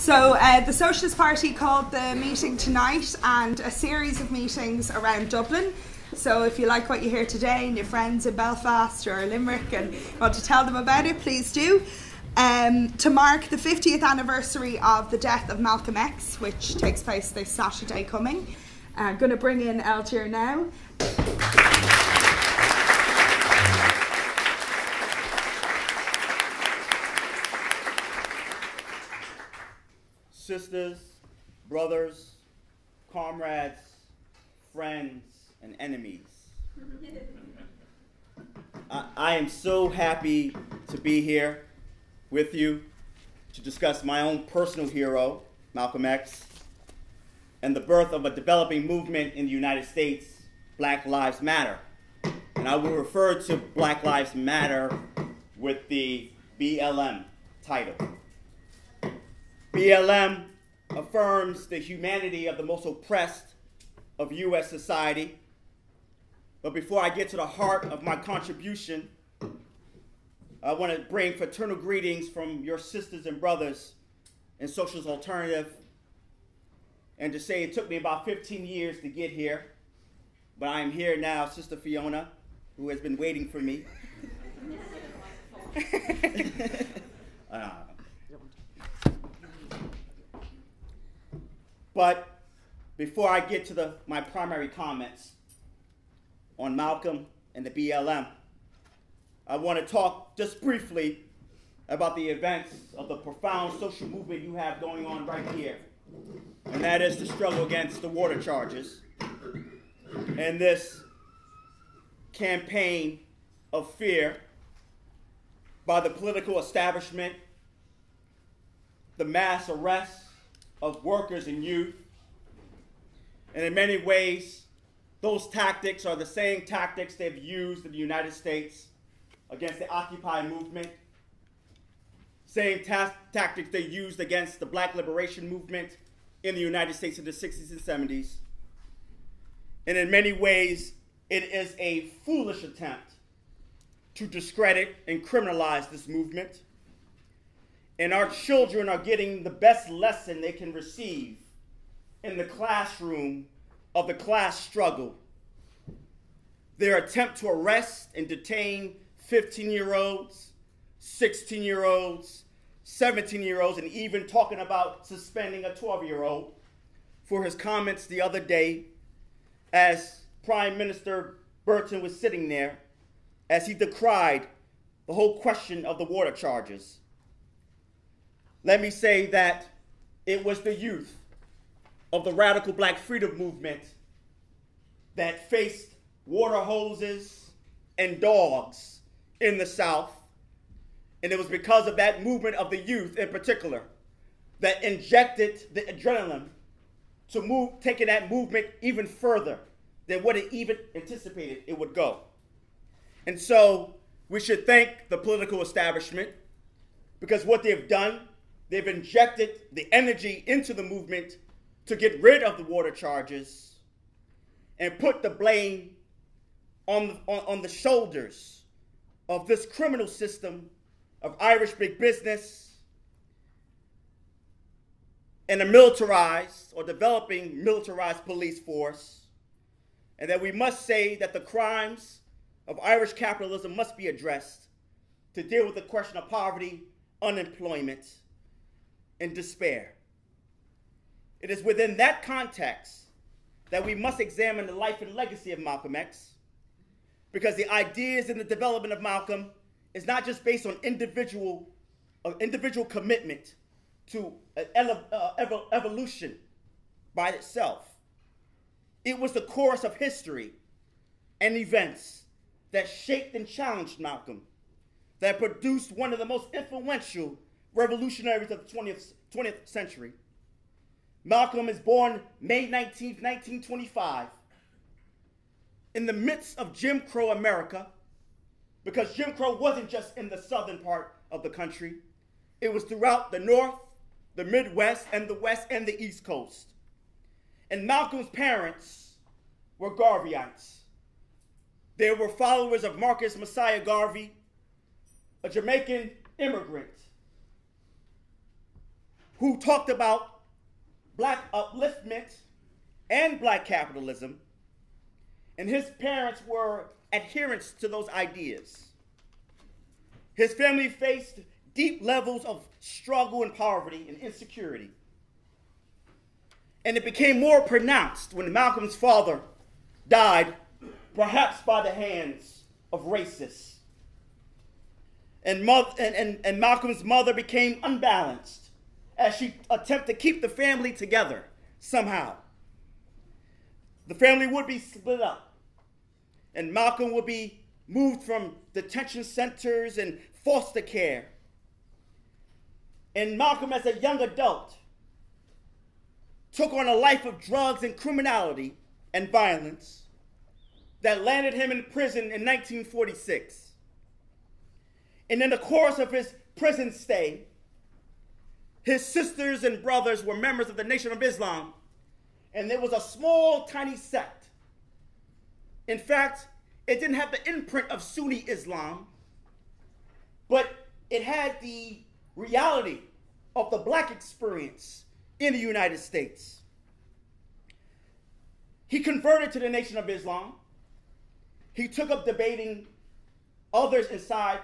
So the Socialist Party called the meeting tonight and a series of meetings around Dublin. So if you like what you hear today and your friends in Belfast or Limerick and want to tell them about it, please do. To mark the 50th anniversary of the death of Malcolm X, which takes place this Saturday coming. I'm going to bring in Eljeer now. Sisters, brothers, comrades, friends, and enemies. I am so happy to be here with you to discuss my own personal hero, Malcolm X, and the birth of a developing movement in the United States, Black Lives Matter. And I will refer to Black Lives Matter with the BLM title. BLM affirms the humanity of the most oppressed of U.S. society. But before I get to the heart of my contribution, I want to bring fraternal greetings from your sisters and brothers in Socialist Alternative, and to say it took me about 15 years to get here, but I am here now, Sister Fiona, who has been waiting for me. But before I get to my primary comments on Malcolm and the BLM, I want to talk just briefly about the events of the profound social movement you have going on right here. And that is the struggle against the water charges and this campaign of fear by the political establishment, the mass arrests of workers and youth. And in many ways, those tactics are the same tactics they've used in the United States against the Occupy movement, same tactics they used against the Black Liberation movement in the United States in the 60s and 70s. And in many ways, it is a foolish attempt to discredit and criminalize this movement. And our children are getting the best lesson they can receive in the classroom of the class struggle. Their attempt to arrest and detain 15-year-olds, 16-year-olds, 17-year-olds, and even talking about suspending a 12-year-old for his comments the other day as Prime Minister Burton was sitting there as he decried the whole question of the water charges. Let me say that it was the youth of the radical Black freedom movement that faced water hoses and dogs in the South. And it was because of that movement of the youth in particular that injected the adrenaline to taking that movement even further than what it even anticipated it would go. And so we should thank the political establishment, because what they've done, they've injected the energy into the movement to get rid of the water charges and put the blame on the shoulders of this criminal system of Irish big business and a militarized or developing militarized police force, and that we must say that the crimes of Irish capitalism must be addressed to deal with the question of poverty, unemployment, and despair. It is within that context that we must examine the life and legacy of Malcolm X, because the ideas and the development of Malcolm is not just based on individual commitment to evolution by itself. It was the course of history and events that shaped and challenged Malcolm, that produced one of the most influential revolutionaries of the 20th century. Malcolm is born May 19, 1925, in the midst of Jim Crow America, because Jim Crow wasn't just in the southern part of the country. It was throughout the North, the Midwest, and the West, and the East Coast. And Malcolm's parents were Garveyites. They were followers of Marcus Messiah Garvey, a Jamaican immigrant who talked about black upliftment and black capitalism, and his parents were adherents to those ideas. His family faced deep levels of struggle and poverty and insecurity. And it became more pronounced when Malcolm's father died, perhaps by the hands of racists. And Malcolm's mother became unbalanced as she attempted to keep the family together somehow. The family would be split up, and Malcolm would be moved from detention centers and foster care. And Malcolm, as a young adult, took on a life of drugs and criminality and violence that landed him in prison in 1946. And in the course of his prison stay, his sisters and brothers were members of the Nation of Islam, and there was a small, tiny sect. In fact, it didn't have the imprint of Sunni Islam, but it had the reality of the black experience in the United States. He converted to the Nation of Islam. He took up debating others inside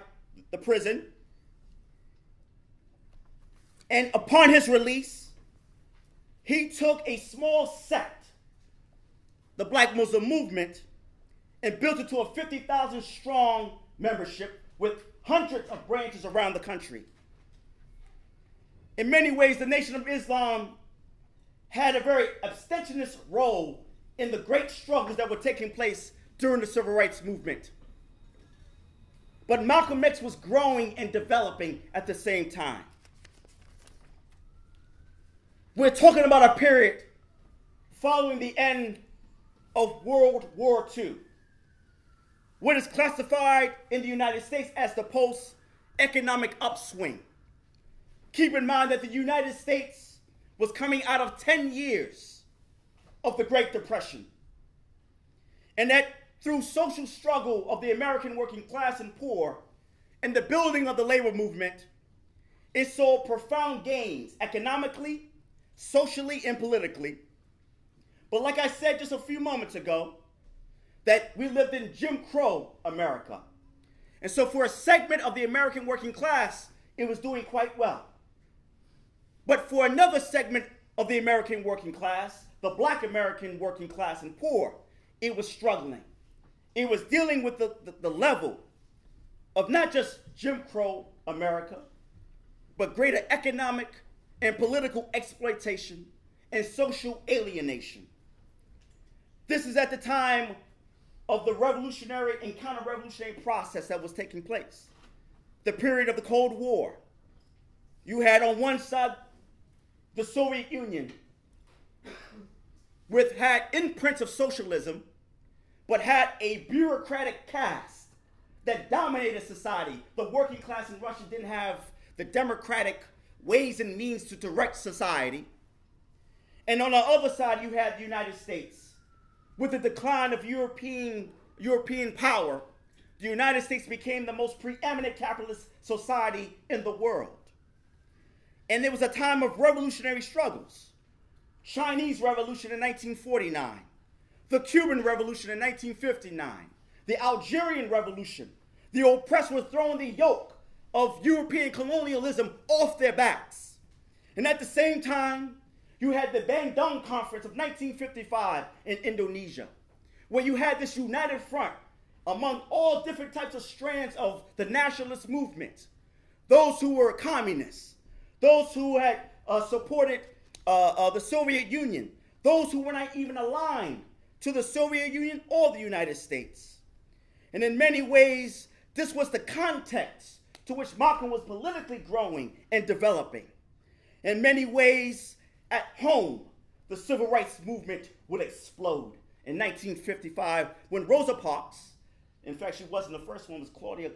the prison. And upon his release, he took a small sect, the Black Muslim movement, and built it to a 50,000 strong membership with hundreds of branches around the country. In many ways, the Nation of Islam had a very abstentionist role in the great struggles that were taking place during the Civil Rights Movement. But Malcolm X was growing and developing at the same time. We're talking about a period following the end of World War II, what is classified in the United States as the post-economic upswing. Keep in mind that the United States was coming out of 10 years of the Great Depression, and that through social struggle of the American working class and poor and the building of the labor movement, it saw profound gains economically, socially, and politically. But like I said just a few moments ago, that we lived in Jim Crow America. And so for a segment of the American working class, it was doing quite well. But for another segment of the American working class, the Black American working class and poor, it was struggling. It was dealing with the level of not just Jim Crow America, but greater economic and political exploitation and social alienation. This is at the time of the revolutionary and counter-revolutionary process that was taking place, the period of the Cold War. You had on one side the Soviet Union, which had imprints of socialism, but had a bureaucratic caste that dominated society. The working class in Russia didn't have the democratic ways and means to direct society. And on the other side, you had the United States. With the decline of European power, the United States became the most preeminent capitalist society in the world. And there was a time of revolutionary struggles. Chinese Revolution in 1949, the Cuban Revolution in 1959, the Algerian Revolution. The oppressed were throwing the yoke of European colonialism off their backs. And at the same time, you had the Bandung Conference of 1955 in Indonesia, where you had this united front among all different types of strands of the nationalist movement. Those who were communists, those who had supported the Soviet Union, those who were not even aligned to the Soviet Union or the United States. And in many ways, this was the context to which Malcolm was politically growing and developing. In many ways, at home, the civil rights movement would explode in 1955 when Rosa Parks, in fact, she wasn't the first one, it was Claudia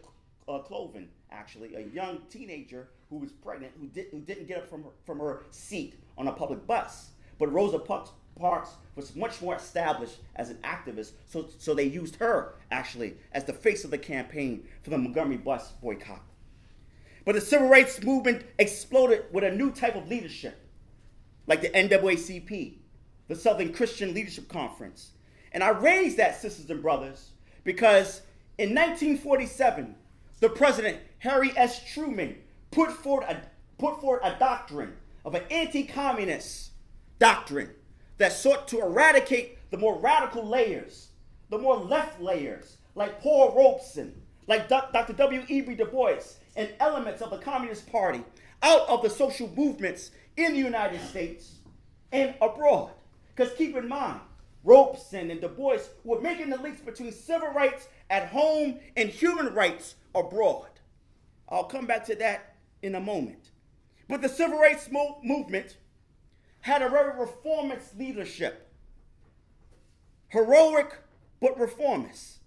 Cloven, actually, a young teenager who was pregnant, who didn't get up from her seat on a public bus. But Rosa Parks was much more established as an activist, so they used her, actually, as the face of the campaign for the Montgomery bus boycott. But the civil rights movement exploded with a new type of leadership, like the NAACP, the Southern Christian Leadership Conference. And I raise that, sisters and brothers, because in 1947, the president, Harry S. Truman, put forward a doctrine of an anti-communist doctrine that sought to eradicate the more radical layers, the more left layers, like Paul Robeson, like Dr. W.E.B. Du Bois, and elements of the Communist Party out of the social movements in the United States and abroad. Because keep in mind, Robeson and Du Bois were making the links between civil rights at home and human rights abroad. I'll come back to that in a moment. But the civil rights movement had a very reformist leadership, heroic but reformist,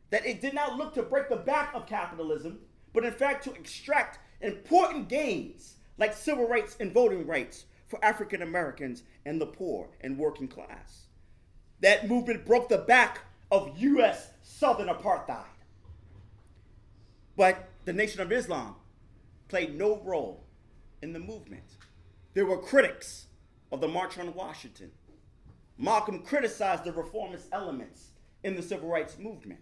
that it did not look to break the back of capitalism, but in fact to extract important gains like civil rights and voting rights for African Americans and the poor and working class. That movement broke the back of U.S. Southern apartheid. But the Nation of Islam played no role in the movement. There were critics of the March on Washington. Malcolm criticized the reformist elements in the civil rights movement.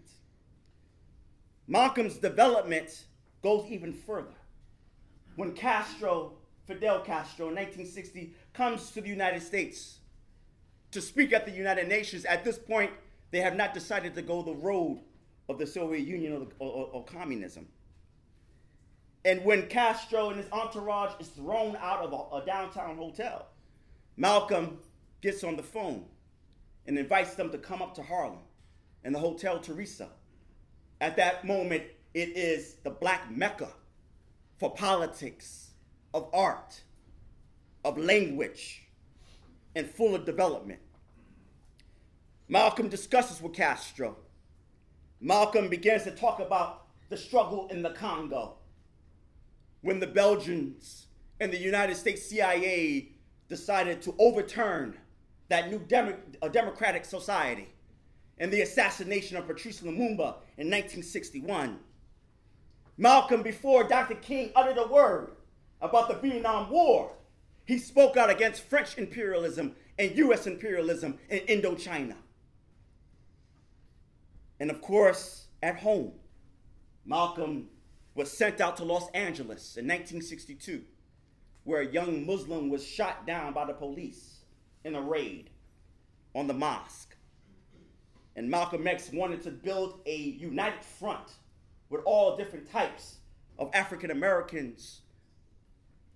Malcolm's development goes even further. When Fidel Castro, in 1960, comes to the United States to speak at the United Nations, at this point, they have not decided to go the road of the Soviet Union or communism. And when Castro and his entourage is thrown out of a downtown hotel, Malcolm gets on the phone and invites them to come up to Harlem and the Hotel Teresa. At that moment, it is the Black Mecca for politics, of art, of language, and full of development. Malcolm discusses with Castro. Malcolm begins to talk about the struggle in the Congo, when the Belgians and the United States CIA decided to overturn that new democratic society, and the assassination of Patrice Lumumba in 1961. Malcolm, before Dr. King uttered a word about the Vietnam War, he spoke out against French imperialism and U.S. imperialism in Indochina. And of course, at home, Malcolm was sent out to Los Angeles in 1962, where a young Muslim was shot down by the police in a raid on the mosque. And Malcolm X wanted to build a united front with all different types of African Americans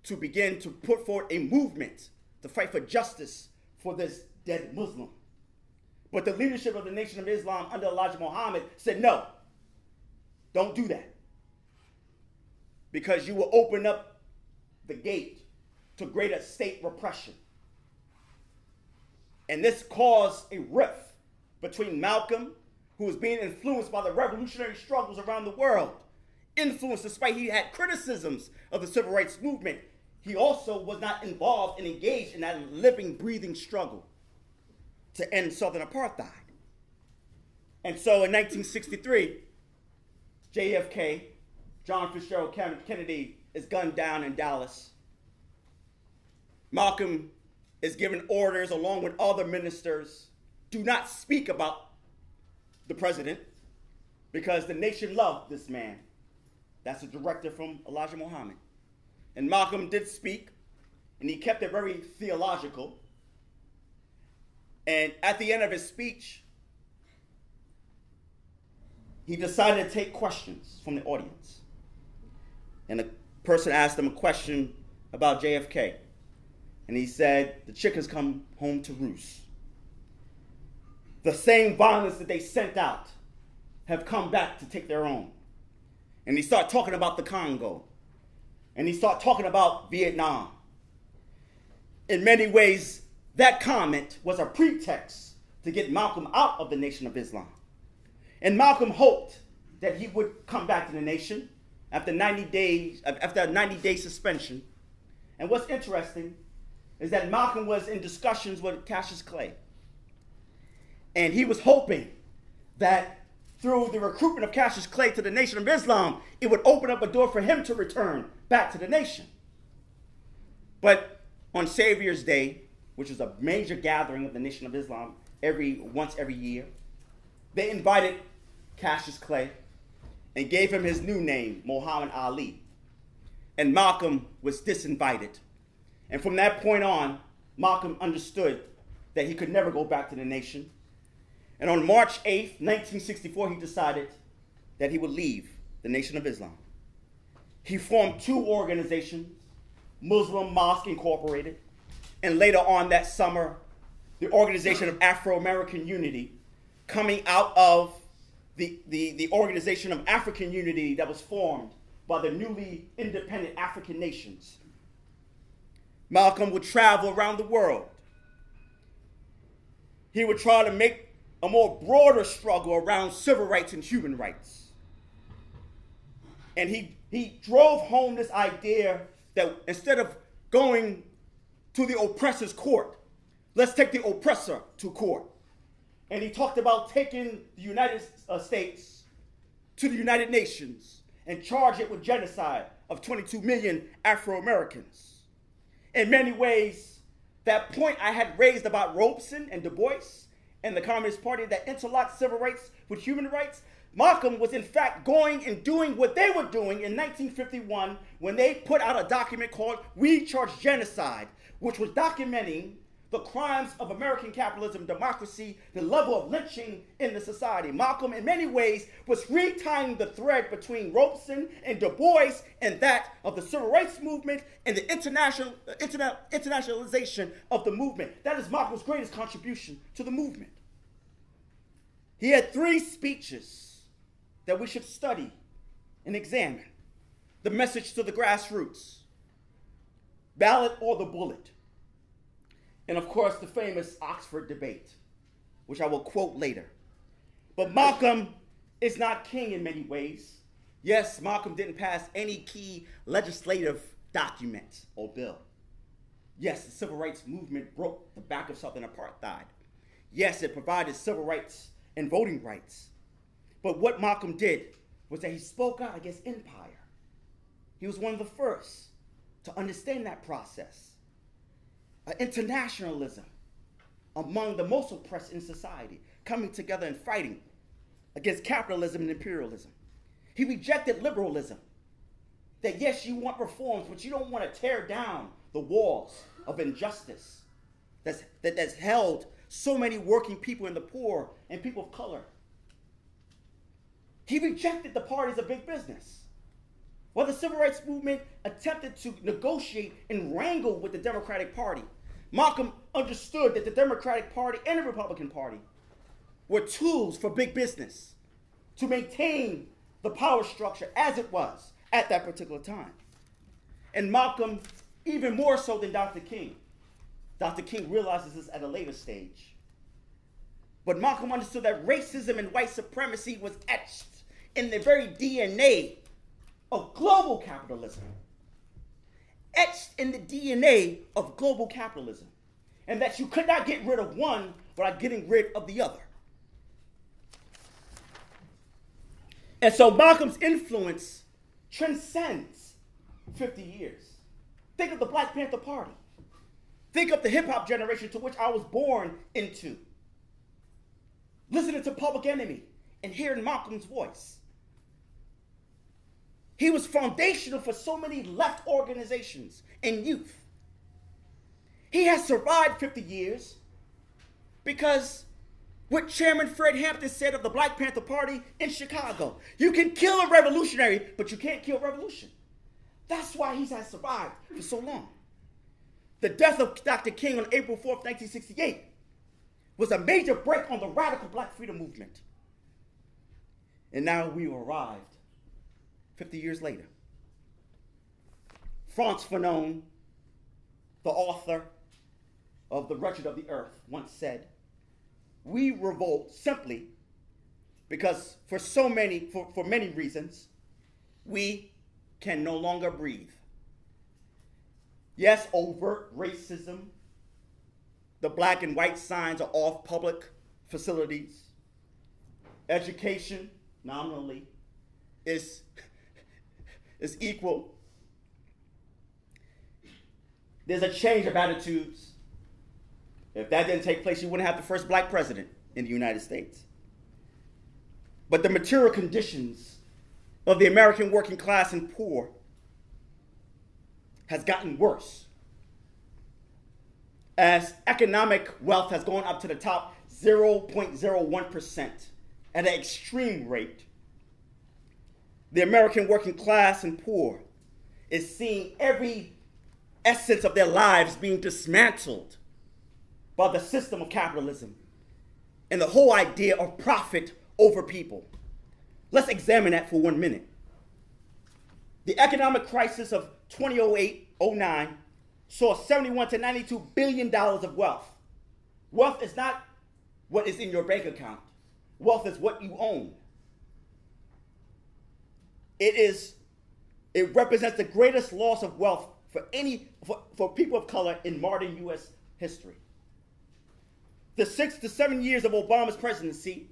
to begin to put forward a movement to fight for justice for this dead Muslim. But the leadership of the Nation of Islam under Elijah Muhammad said, no, don't do that, because you will open up the gate to greater state repression. And this caused a rift between Malcolm, who was being influenced by the revolutionary struggles around the world. Influenced, despite he had criticisms of the civil rights movement, he also was not involved and engaged in that living, breathing struggle to end Southern apartheid. And so in 1963, JFK, John Fitzgerald Kennedy, is gunned down in Dallas. Malcolm is given orders, along with other ministers, do not speak about the president, because the nation loved this man. That's a directive from Elijah Muhammad. And Malcolm did speak, and he kept it very theological. And at the end of his speech, he decided to take questions from the audience. And a person asked him a question about JFK. And he said, the chickens come home to roost. The same violence that they sent out have come back to take their own. And he started talking about the Congo. And he started talking about Vietnam. In many ways, that comment was a pretext to get Malcolm out of the Nation of Islam. And Malcolm hoped that he would come back to the nation after a 90-day suspension. And what's interesting is that Malcolm was in discussions with Cassius Clay. And he was hoping that through the recruitment of Cassius Clay to the Nation of Islam, it would open up a door for him to return back to the nation. But on Savior's Day, which is a major gathering of the Nation of Islam once every year, they invited Cassius Clay and gave him his new name, Muhammad Ali. And Malcolm was disinvited. And from that point on, Malcolm understood that he could never go back to the nation. And on March 8th, 1964, he decided that he would leave the Nation of Islam. He formed two organizations, Muslim Mosque Incorporated, and later on that summer, the Organization of Afro-American Unity, coming out of the Organization of African Unity that was formed by the newly independent African nations. Malcolm would travel around the world. He would try to make a more broader struggle around civil rights and human rights. And he drove home this idea that instead of going to the oppressor's court, let's take the oppressor to court. And he talked about taking the United States to the United Nations and charge it with genocide of 22 million Afro-Americans. In many ways, that point I had raised about Robeson and Du Bois and the Communist Party that interlocked civil rights with human rights, Malcolm was in fact going and doing what they were doing in 1951 when they put out a document called We Charge Genocide, which was documenting the crimes of American capitalism, democracy, the level of lynching in the society. Malcolm, in many ways, was retying the thread between Robeson and Du Bois and that of the civil rights movement and the internationalization of the movement. That is Malcolm's greatest contribution to the movement. He had three speeches that we should study and examine. The message to the grassroots, ballot or the bullet, and of course, the famous Oxford debate, which I will quote later. But Malcolm is not king in many ways. Yes, Malcolm didn't pass any key legislative document or bill. Yes, the civil rights movement broke the back of Southern apartheid. Yes, it provided civil rights and voting rights. But what Malcolm did was that he spoke out against empire. He was one of the first to understand that process. Internationalism among the most oppressed in society, coming together and fighting against capitalism and imperialism. He rejected liberalism, that yes, you want reforms, but you don't want to tear down the walls of injustice that's held so many working people and the poor and people of color. He rejected the parties of big business. While the civil rights movement attempted to negotiate and wrangle with the Democratic Party, Malcolm understood that the Democratic Party and the Republican Party were tools for big business to maintain the power structure as it was at that particular time. And Malcolm, even more so than Dr. King realizes this at a later stage. But Malcolm understood that racism and white supremacy was etched in the very DNA of global capitalism. Etched in the DNA of global capitalism. And that you could not get rid of one without getting rid of the other. And so Malcolm's influence transcends 50 years. Think of the Black Panther Party. Think of the hip-hop generation to which I was born into. Listening to Public Enemy and hearing Malcolm's voice. He was foundational for so many left organizations and youth. He has survived 50 years because what Chairman Fred Hampton said of the Black Panther Party in Chicago, you can kill a revolutionary, but you can't kill revolution. That's why he has survived for so long. The death of Dr. King on April 4th, 1968 was a major break on the radical Black freedom movement. And now we arrived 50 years later. Frantz Fanon, the author of The Wretched of the Earth, once said, "We revolt simply because for many reasons, we can no longer breathe." Yes, overt racism, the black and white signs are off public facilities, education, nominally, is equal, there's a change of attitudes. If that didn't take place, you wouldn't have the first black president in the United States. But the material conditions of the American working class and poor has gotten worse. As economic wealth has gone up to the top 0.01% at an extreme rate, the American working class and poor is seeing every essence of their lives being dismantled by the system of capitalism and the whole idea of profit over people. Let's examine that for 1 minute. The economic crisis of 2008-09 saw $71 to $92 billion of wealth. Wealth is not what is in your bank account. Wealth is what you own. It represents the greatest loss of wealth for people of color in modern U.S. history. The 6 to 7 years of Obama's presidency,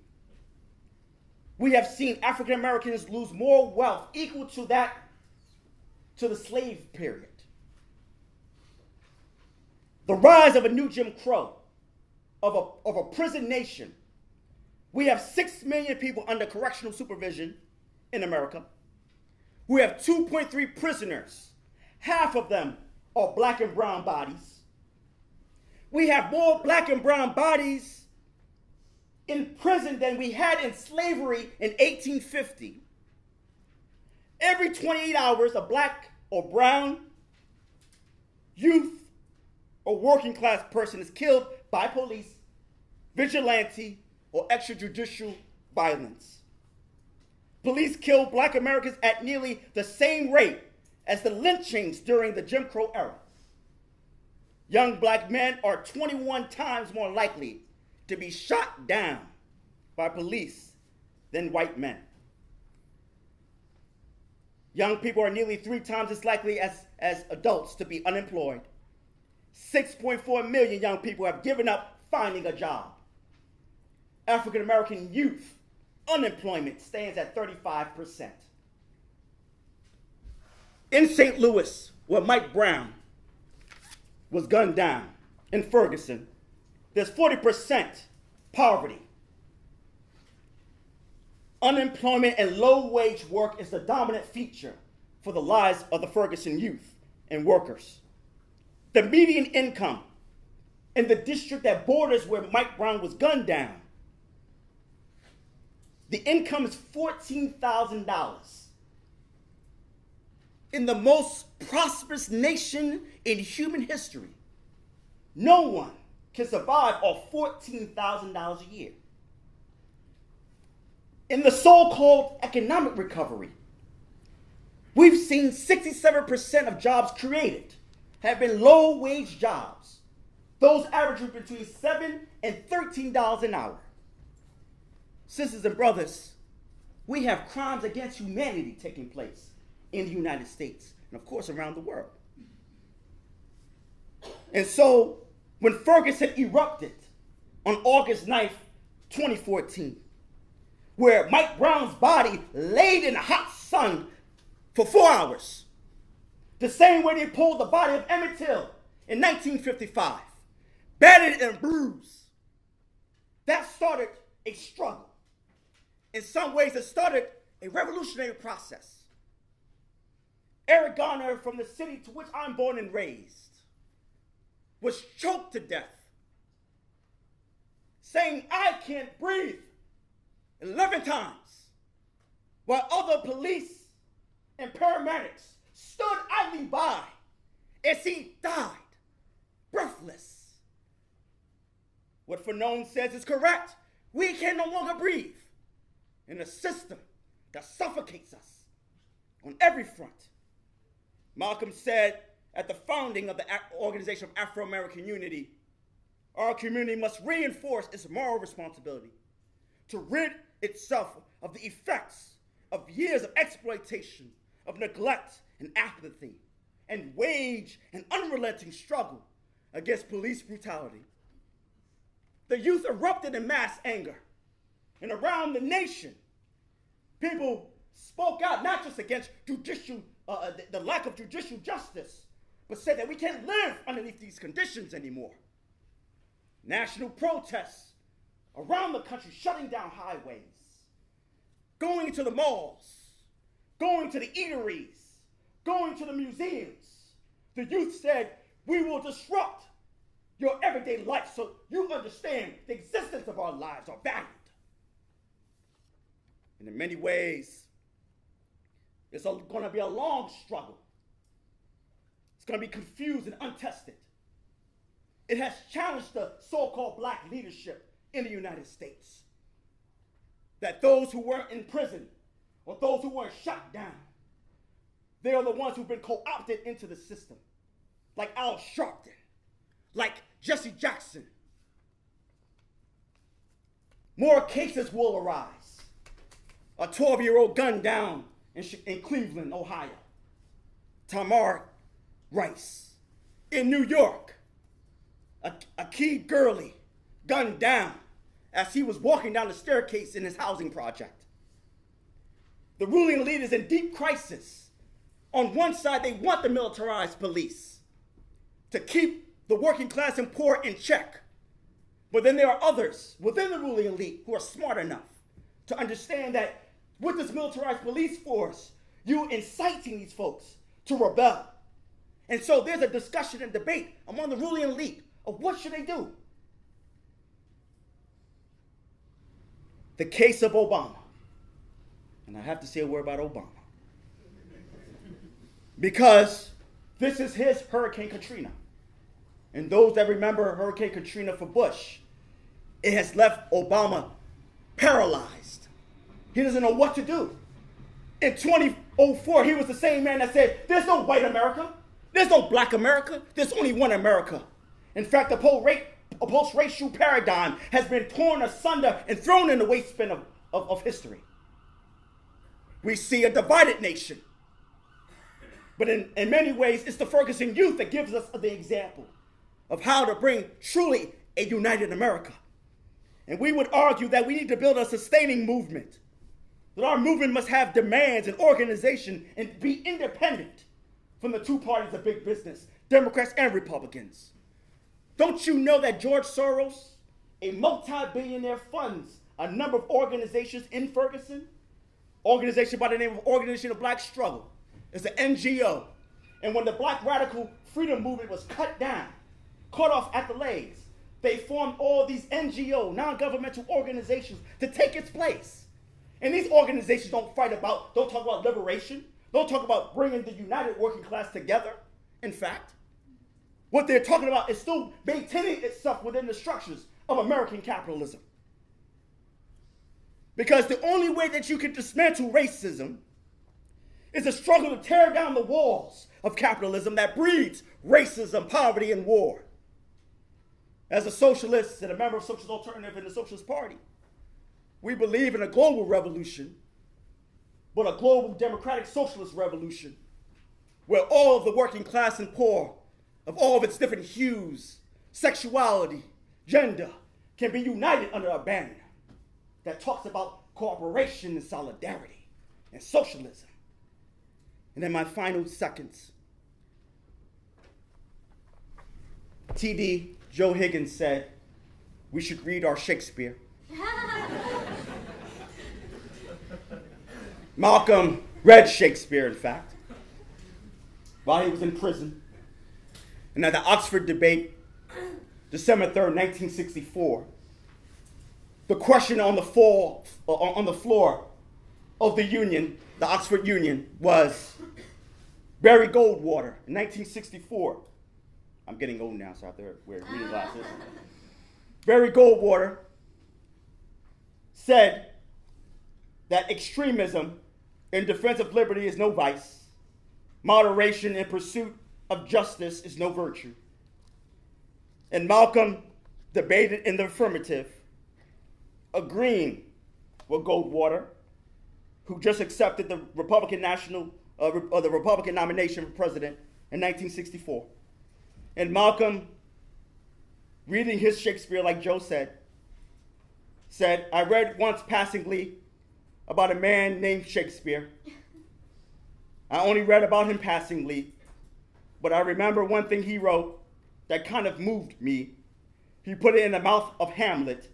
we have seen African Americans lose more wealth equal to the slave period. The rise of a new Jim Crow, of a prison nation. We have 6 million people under correctional supervision in America. We have 2.3 prisoners. Half of them are black and brown bodies. We have more black and brown bodies in prison than we had in slavery in 1850. Every 28 hours, a black or brown youth or working class person is killed by police, vigilante, or extrajudicial violence. Police kill black Americans at nearly the same rate as the lynchings during the Jim Crow era. Young black men are 21 times more likely to be shot down by police than white men. Young people are nearly 3 times as likely as adults to be unemployed. 6.4 million young people have given up finding a job. African American youth unemployment stands at 35%. In St. Louis, where Mike Brown was gunned down, in Ferguson, there's 40% poverty. Unemployment and low-wage work is the dominant feature for the lives of the Ferguson youth and workers. The median income in the district that borders where Mike Brown was gunned down, the income is $14,000. In the most prosperous nation in human history, no one can survive off $14,000 a year. In the so-called economic recovery, we've seen 67% of jobs created have been low-wage jobs, those averaging between $7 and $13 an hour. Sisters and brothers, we have crimes against humanity taking place in the United States and, of course, around the world. And so, when Ferguson erupted on August 9th, 2014, where Mike Brown's body laid in the hot sun for 4 hours, the same way they pulled the body of Emmett Till in 1955, battered and bruised, that started a struggle. In some ways, it started a revolutionary process. Eric Garner, from the city to which I'm born and raised, was choked to death, saying, "I can't breathe," 11 times, while other police and paramedics stood idly by as he died, breathless. What Fanon says is correct. We can no longer breathe in a system that suffocates us on every front. Malcolm said at the founding of the Organization of Afro-American Unity, our community must reinforce its moral responsibility to rid itself of the effects of years of exploitation, of neglect and apathy, and wage an unrelenting struggle against police brutality. The youth erupted in mass anger. and around the nation, people spoke out not just against judicial, the lack of judicial justice, but said that we can't live underneath these conditions anymore. National protests around the country, shutting down highways, going to the malls, going to the eateries, going to the museums. The youth said, we will disrupt your everyday life so you understand the existence of our lives are valued. And in many ways, it's going to be a long struggle. It's going to be confused and untested. It has challenged the so-called black leadership in the United States. That those who weren't in prison or those who weren't shot down, they are the ones who've been co-opted into the system. Like Al Sharpton, like Jesse Jackson. More cases will arise. A 12-year-old gunned down in Cleveland, Ohio. Tamar Rice. In New York, a kid Gurley gunned down as he was walking down the staircase in his housing project. The ruling elite is in deep crisis. On one side, they want the militarized police to keep the working class and poor in check. But then there are others within the ruling elite who are smart enough to understand that with this militarized police force, you're inciting these folks to rebel. And so there's a discussion and debate among the ruling elite of what should they do. The case of Obama. And I have to say a word about Obama. Because this is his Hurricane Katrina. And those that remember Hurricane Katrina for Bush, it has left Obama paralyzed. He doesn't know what to do. In 2004, he was the same man that said, there's no white America. There's no black America. There's only one America. In fact, the post-racial paradigm has been torn asunder and thrown in the waste bin of history. We see a divided nation. But in many ways, it's the Ferguson youth that gives us the example of how to bring truly a united America. And we would argue that we need to build a sustaining movement, that our movement must have demands and organization and be independent from the two parties of big business, Democrats and Republicans. Don't you know that George Soros, a multi-billionaire, funds a number of organizations in Ferguson? Organization by the name of Organization of Black Struggle. It's an NGO. And when the Black Radical Freedom Movement was cut off at the legs, they formed all these NGO, non-governmental organizations to take its place. And these organizations don't talk about liberation, don't talk about bringing the united working class together. In fact, what they're talking about is still maintaining itself within the structures of American capitalism. Because the only way that you can dismantle racism is a struggle to tear down the walls of capitalism that breeds racism, poverty, and war. As a socialist and a member of Socialist Alternative and the Socialist Party, we believe in a global revolution, but a global democratic socialist revolution, where all of the working class and poor, of all of its different hues, sexuality, gender, can be united under a banner that talks about cooperation and solidarity and socialism. And then my final seconds. T.D. Joe Higgins said, we should read our Shakespeare. Malcolm read Shakespeare, in fact, while he was in prison. And at the Oxford debate, December 3rd, 1964, the question on the floor of the Union, the Oxford Union, was Barry Goldwater in 1964. I'm getting old now, so I have to wear reading glasses. Barry Goldwater said that extremism in defense of liberty is no vice. Moderation in pursuit of justice is no virtue. And Malcolm debated in the affirmative, agreeing with Goldwater, who just accepted the Republican nomination for president in 1964. And Malcolm, reading his Shakespeare, like Joe said, said, I read once passingly about a man named Shakespeare. I only read about him passingly, but I remember one thing he wrote that kind of moved me. He put it in the mouth of Hamlet.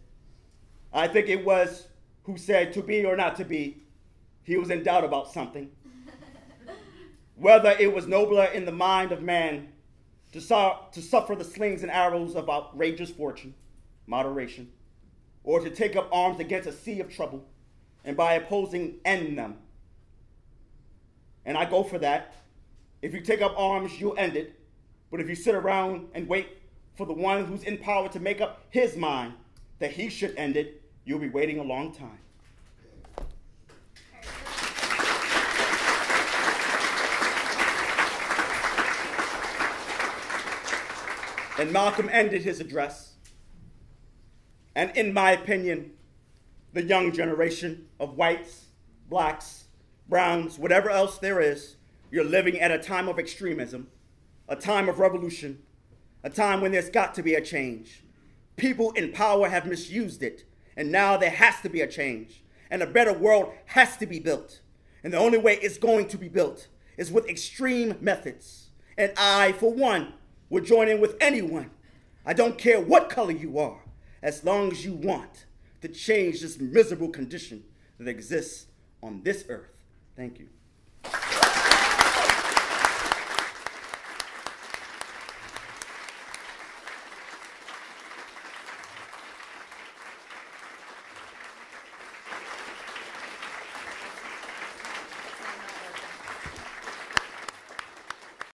I think it was who said, to be or not to be. He was in doubt about something. Whether it was nobler in the mind of man to suffer the slings and arrows of outrageous fortune, moderation, or to take up arms against a sea of trouble, and by opposing end them. And I go for that. If you take up arms, you'll end it. But if you sit around and wait for the one who's in power to make up his mind that he should end it, you'll be waiting a long time. And Malcolm ended his address. And in my opinion, the young generation of whites, blacks, browns, whatever else there is, you're living at a time of extremism, a time of revolution, a time when there's got to be a change. People in power have misused it, and now there has to be a change, and a better world has to be built. And the only way it's going to be built is with extreme methods. And I, for one, would join in with anyone. I don't care what color you are, as long as you want to change this miserable condition that exists on this earth. Thank you.